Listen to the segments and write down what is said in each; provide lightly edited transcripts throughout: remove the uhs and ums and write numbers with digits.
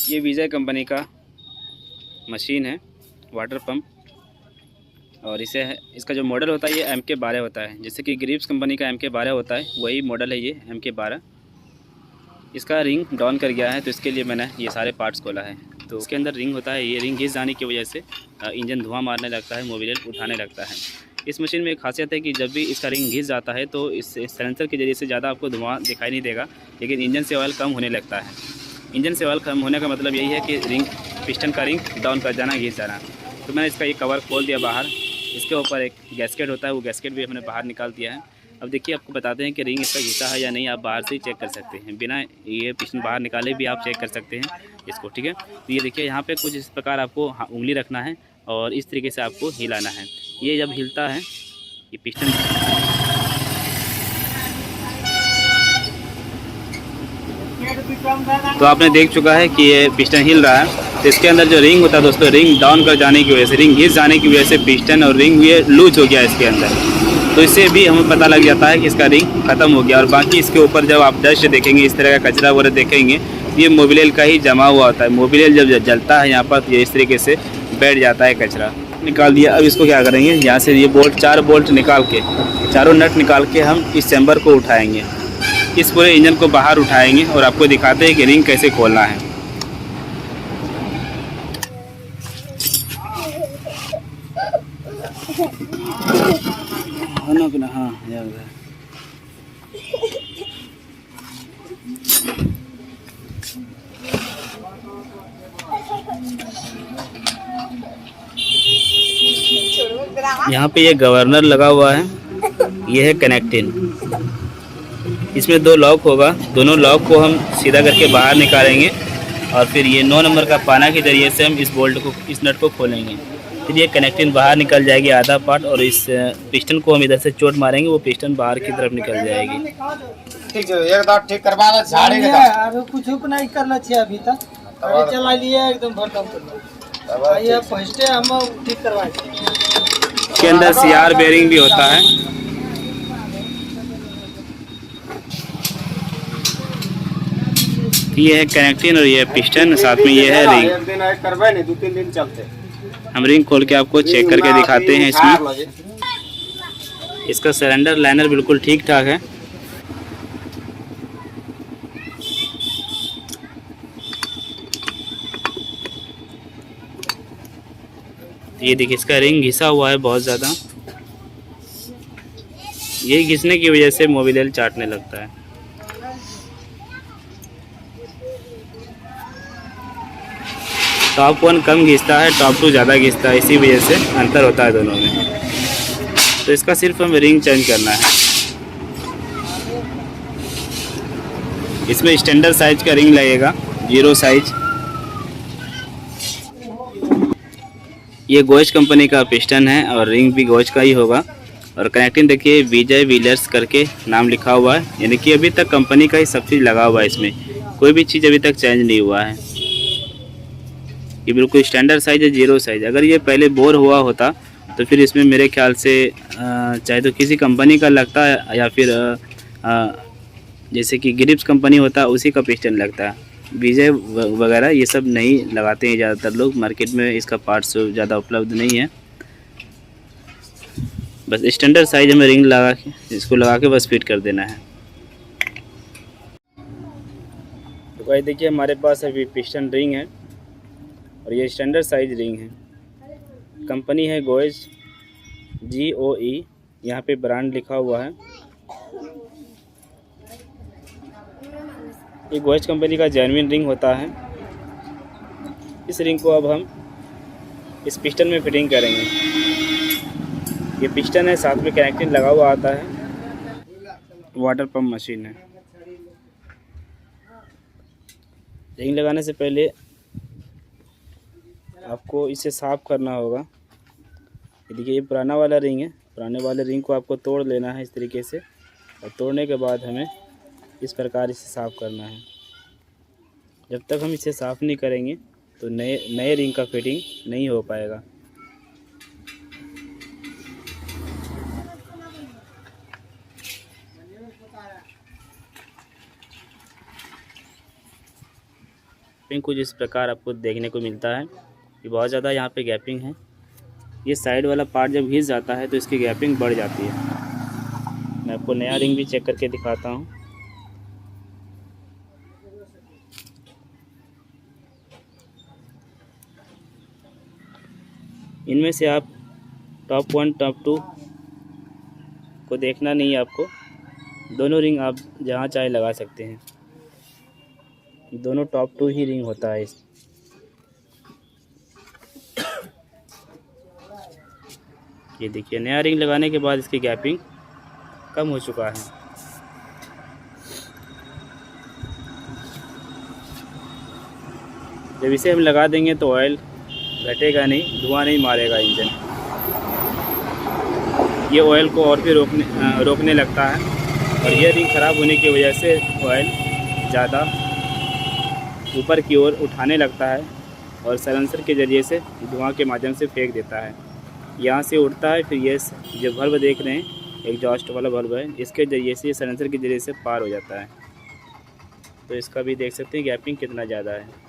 ये विजय कंपनी का मशीन है, वाटर पंप। और इसका जो मॉडल होता है ये MK12 होता है। जैसे कि ग्रिप्स कंपनी का MK12 होता है, वही मॉडल है ये MK12। इसका रिंग डाउन कर गया है, तो इसके लिए मैंने ये सारे पार्ट्स खोला है। तो इसके अंदर रिंग होता है, ये रिंग घिस जाने की वजह से इंजन धुआं मारने लगता है, मोबिलिटी उठाने लगता है। इस मशीन में एक खासियत है कि जब भी इसका रिंग घिस जाता है तो इस सेंसर के जरिए से ज़्यादा आपको धुआं दिखाई नहीं देगा, लेकिन इंजन से ऑयल कम होने लगता है। इंजन से ऑयल कम होने का मतलब यही है कि पिस्टन का रिंग डाउन कर जाना, घिस जाना। तो मैंने इसका ये कवर खोल दिया बाहर। इसके ऊपर एक गैस्केट होता है, वो गैस्केट भी हमने बाहर निकाल दिया है। अब देखिए, आपको बताते हैं कि रिंग इसका घिसा है या नहीं। आप बाहर से ही चेक कर सकते हैं, बिना ये पिस्टन बाहर निकाले भी आप चेक कर सकते हैं इसको, ठीक है। तो ये देखिए, यहाँ पे कुछ इस प्रकार आपको उंगली रखना है और इस तरीके से आपको हिलाना है। ये जब हिलता है ये पिस्टन, तो आपने देख चुका है कि ये पिस्टन हिल रहा है। तो इसके अंदर जो रिंग होता है दोस्तों, रिंग डाउन कर जाने की वजह से, रिंग घिस जाने की वजह से पिस्टन और रिंग ये लूज हो गया इसके अंदर। तो इससे भी हमें पता लग जाता है कि इसका रिंग ख़त्म हो गया। और बाकी इसके ऊपर जब आप डस्ट देखेंगे, इस तरह का कचरा वगैरह देखेंगे, ये मोबिलियल का ही जमा हुआ होता है। मोबिलियल जब जलता है यहाँ पर, तो ये इस तरीके से बैठ जाता है कचरा। निकाल दिया। अब इसको क्या करेंगे, यहाँ से ये बोल्ट, 4 बोल्ट निकाल के, चारों नट निकाल के हम इस चैम्बर को उठाएँगे। इस पूरे इंजन को बाहर उठाएंगे और आपको दिखाते हैं कि रिंग कैसे खोलना है। हाँ, यहाँ पे ये गवर्नर लगा हुआ है, ये है कनेक्टिंग। इसमें 2 लॉक होगा, दोनों लॉक को हम सीधा करके बाहर निकालेंगे और फिर ये 9 नंबर का पाना के जरिए से हम इस बोल्ट को, इस नट को खोलेंगे। फिर ये कनेक्टिंग बाहर निकल जाएगी आधा पार्ट, और इस पिस्टन को हम इधर से चोट मारेंगे, वो पिस्टन बाहर की तरफ निकल जाएगी। ठीक है, एकदम ठीक करवा दो, झाड़ेगा अरे कुछ नहीं करना चाहिए अभी तक। गाड़ी चला लिया एकदम भरकम करना। आइए फर्स्ट हम ठीक करवाएं। इसके अंदर CR बेयरिंग भी होता है। ये है कनेक्टिंग और ये है पिस्टन, साथ में ये है रिंग। एक दिन करवाए नहीं, 2-3 दिन चलते। हम रिंग खोल के आपको चेक करके दिखाते हैं। इसमें इसका सिलेंडर लाइनर बिल्कुल ठीक ठाक है। ये देखिए, इसका रिंग घिसा हुआ है बहुत ज़्यादा। ये घिसने की वजह से मोबिलियल चाटने लगता है। टॉप 1 कम घिसता है, टॉप 2 ज़्यादा घिसता है, इसी वजह से अंतर होता है दोनों में। तो इसका सिर्फ हमें रिंग चेंज करना है। इसमें स्टैंडर्ड साइज का रिंग लगेगा, 0 साइज। ये गोच कंपनी का पिस्टन है और रिंग भी गोच का ही होगा। और कनेक्टिंग देखिए, विजय व्हीलर्स करके नाम लिखा हुआ है, यानी कि अभी तक कंपनी का ही सब चीज़ लगा हुआ है। इसमें कोई भी चीज़ अभी तक चेंज नहीं हुआ है। ये बिल्कुल स्टैंडर्ड साइज है, 0 साइज। अगर ये पहले बोर हुआ होता तो फिर इसमें मेरे ख्याल से चाहे तो किसी कंपनी का लगता है, या फिर जैसे कि ग्रिप्स कंपनी होता है उसी का पिस्टन लगता है। विजय वगैरह ये सब नहीं लगाते हैं ज़्यादातर लोग, मार्केट में इसका पार्ट्स ज़्यादा उपलब्ध नहीं है। बस स्टैंडर्ड साइज में रिंग लगा के, इसको लगा के बस फिट कर देना है। तो भाई देखिए, हमारे पास अभी पिस्टन रिंग है और ये स्टैंडर्ड साइज रिंग है। कंपनी है गोच, GOE, यहाँ पे ब्रांड लिखा हुआ है। ये गोच कंपनी का जेन्युइन रिंग होता है। इस रिंग को अब हम इस पिस्टन में फिटिंग करेंगे। ये पिस्टन है, साथ में कनेक्टिंग लगा हुआ आता है। वाटर पंप मशीन है। रिंग लगाने से पहले आपको इसे साफ़ करना होगा। ये देखिए, ये पुराना वाला रिंग है। पुराने वाले रिंग को आपको तोड़ लेना है इस तरीके से, और तोड़ने के बाद हमें इस प्रकार इसे साफ़ करना है। जब तक हम इसे साफ़ नहीं करेंगे तो नए रिंग का फिटिंग नहीं हो पाएगा। गैपिंग कुछ इस प्रकार आपको देखने को मिलता है कि बहुत ज़्यादा यहाँ पे गैपिंग है। ये साइड वाला पार्ट जब घिस जाता है तो इसकी गैपिंग बढ़ जाती है। मैं आपको नया रिंग भी चेक करके दिखाता हूँ। इनमें से आप टॉप 1 टॉप 2 को देखना नहीं है आपको, दोनों रिंग आप जहाँ चाहे लगा सकते हैं। दोनों टॉप 2 ही रिंग होता है इस। ये देखिए नया रिंग लगाने के बाद इसकी गैपिंग कम हो चुका है। जब इसे हम लगा देंगे तो ऑयल घटेगा नहीं, धुआं नहीं मारेगा इंजन। ये ऑयल को और भी रोकने लगता है और ये रिंग ख़राब होने की वजह से ऑयल ज़्यादा ऊपर की ओर उठाने लगता है और साइलेंसर के ज़रिए से धुआं के माध्यम से फेंक देता है। यहाँ से उड़ता है, फिर ये जो बल्ब देख रहे हैं एग्जॉस्ट वाला बल्ब है, इसके ज़रिए से साइलेंसर के ज़रिए से पार हो जाता है। तो इसका भी देख सकते हैं गैपिंग कितना ज़्यादा है।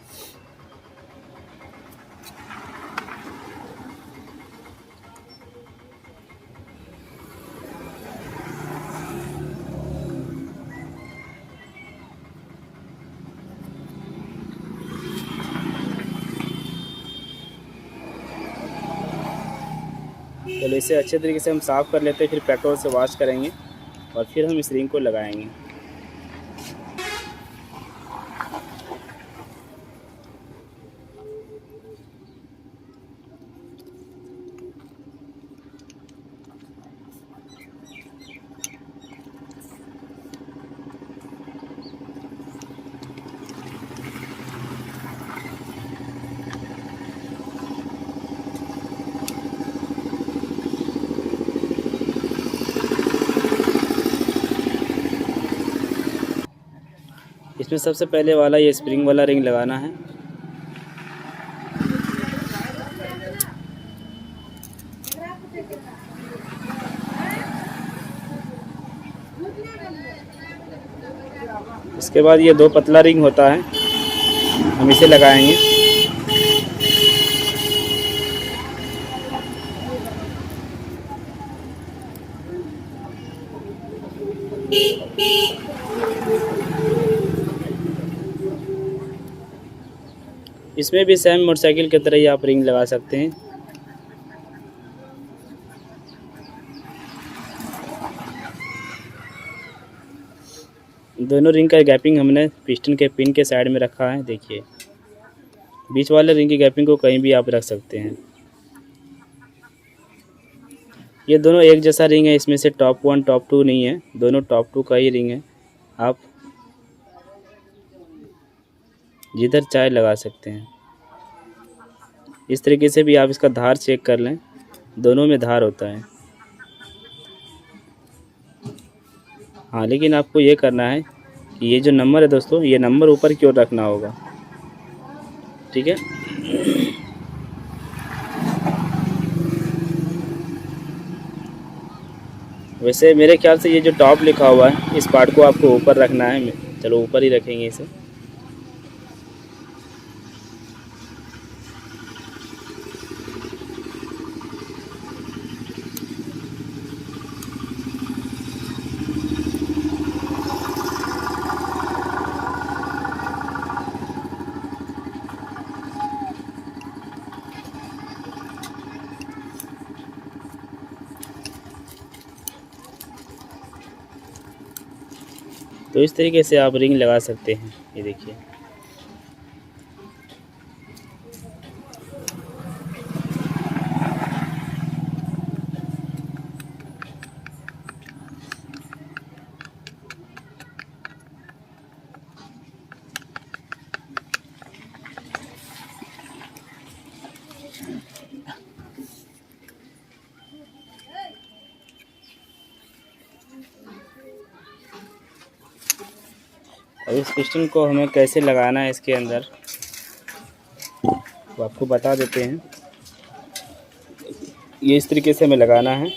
चलो इसे अच्छे तरीके से हम साफ़ कर लेते हैं, फिर पेट्रोल से वॉश करेंगे और फिर हम इस रिंग को लगाएंगे। इसमें सबसे पहले वाला ये स्प्रिंग वाला रिंग लगाना है। इसके बाद ये 2 पतला रिंग होता है, हम इसे लगाएंगे। इसमें भी सेम मोटरसाइकिल की तरह ही आप रिंग लगा सकते हैं। दोनों रिंग का गैपिंग हमने पिस्टन के पिन के साइड में रखा है। देखिए बीच वाले रिंग की गैपिंग को कहीं भी आप रख सकते हैं। ये दोनों एक जैसा रिंग है, इसमें से टॉप 1 टॉप 2 नहीं है, दोनों टॉप 2 का ही रिंग है। आप जिधर चाहे लगा सकते हैं। इस तरीके से भी आप इसका धार चेक कर लें, दोनों में धार होता है। हाँ, लेकिन आपको ये करना है कि ये जो नंबर है दोस्तों, ये नंबर ऊपर की ओर रखना होगा, ठीक है। वैसे मेरे ख्याल से ये जो टॉप लिखा हुआ है इस पार्ट को आपको ऊपर रखना है। चलो ऊपर ही रखेंगे इसे। तो इस तरीके से आप रिंग लगा सकते हैं। ये देखिए अब इस पिस्टन को हमें कैसे लगाना है इसके अंदर तो आपको बता देते हैं। ये इस तरीके से हमें लगाना है।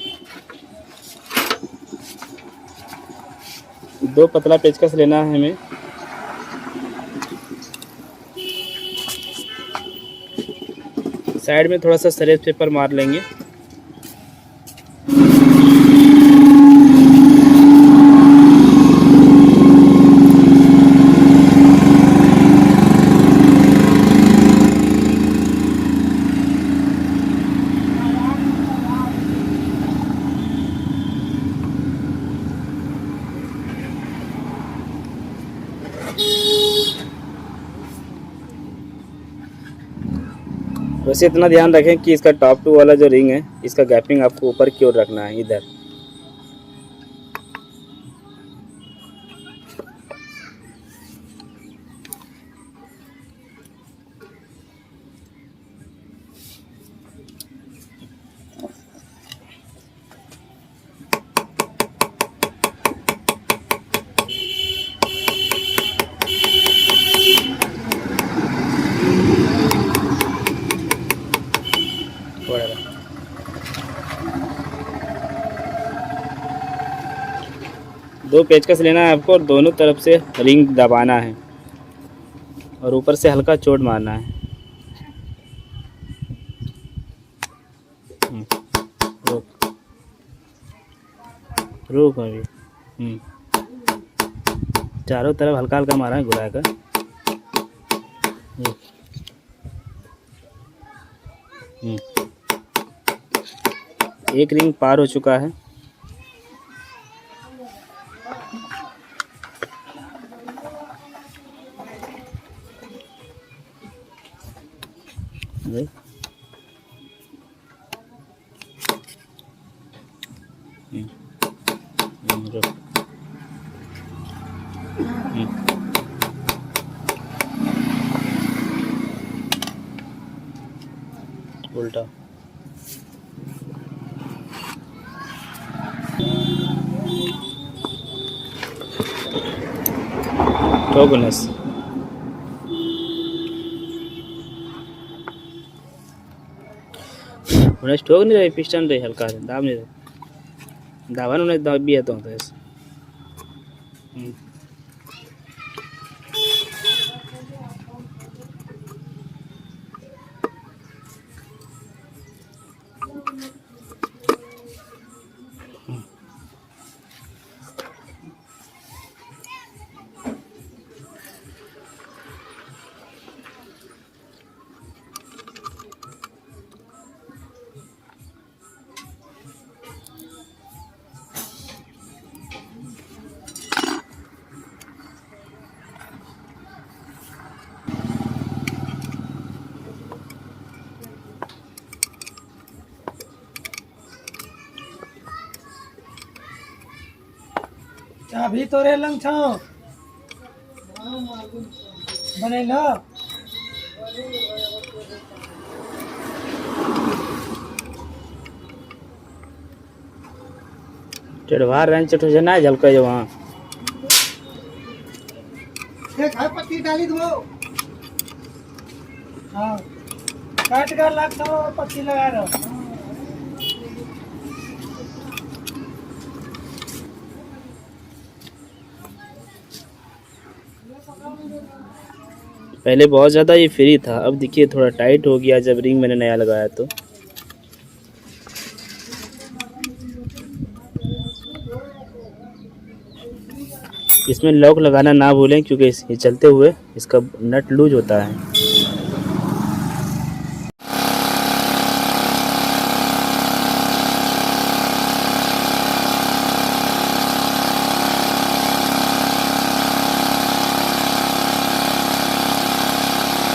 2 पतला पेचकस लेना है हमें। साइड में थोड़ा सा सरेज पेपर मार लेंगे। वैसे इतना ध्यान रखें कि इसका टॉप टू वाला जो रिंग है इसका गैपिंग आपको ऊपर की ओर रखना है, इधर। दो पेचकस लेना है आपको और दोनों तरफ से रिंग दबाना है और ऊपर से हल्का चोट मारना है। रोक रोक अभी। चारों तरफ हल्का हल्का मारा है घुरा कर। एक रिंग पार हो चुका है। उल्टा टॉगनेस। उन्हें ठोक नहीं रही, पिस्टन रही हल्का दाब नहीं रही, दावा उन्हें दाब भी है तो ऐसे। चाबी तोरे लंग छौ बनेला। चढ़वा रहे चटो से ना झलका जो वहाँ देख है पत्ती डाली दो। हाँ काट कर लाख छौ पत्ती लगा रहा। पहले बहुत ज़्यादा ये फ्री था, अब देखिए थोड़ा टाइट हो गया जब रिंग मैंने नया लगाया तो। इसमें लॉक लगाना ना भूलें क्योंकि ये चलते हुए इसका नट लूज होता है।